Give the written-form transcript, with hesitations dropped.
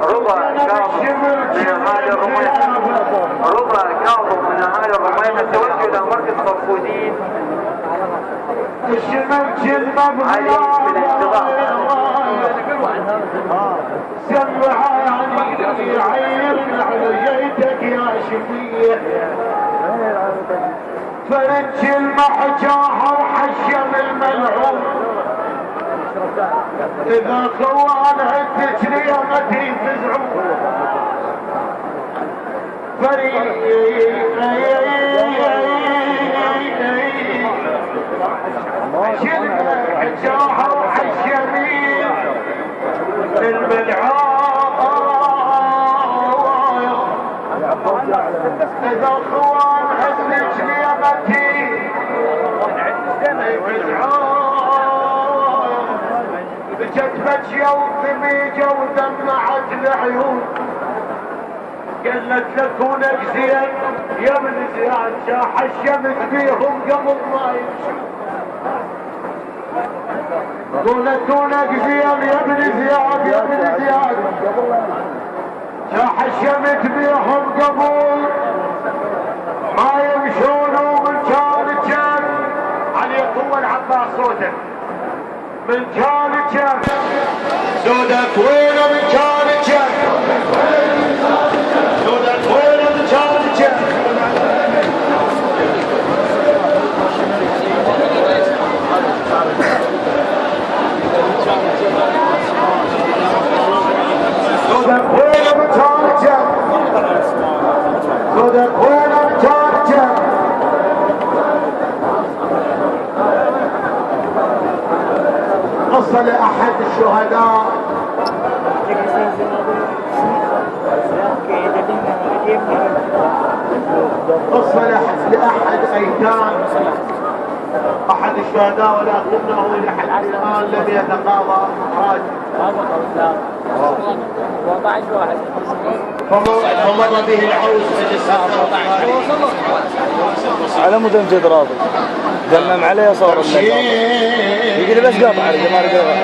ربع كاظم من اهالي الرميمه، ربع كاظم من اهالي الرميمه توجه الى مركز مرفودين علي بالانتظار. سمع عني عيب عليتك يا شفيع، فرج المحجاها وحشم الملعون، اذا خوان عدت ليمتي تزعون. حجاها وحشمي الملعون، اذا خوان عدت ليمتي بجت بجية وثميجة ودمعت العيون، قالت لكونك زين يا ابن زياد، حشمت بيهم قبل ما يمشوا. قولتونك زين يا ابن زياد يا ابن زياد، حشمت بيهم قبل ما يمشون. ومن كان علي قوة العباس صوتك من كان سودك وينه من كان سودك وينه من كان سودك وينه من كان سودك وينه من كان. قصة لأحد الشهداء قصة لأحد أيتام أحد الشهداء، ولكنه لحد الآن لم يتقاضى إخراج. فمر به العوز من الساعة على مدن جد راضي دمم عليه صور الليل يقول بس قاطع على جمال قاطع.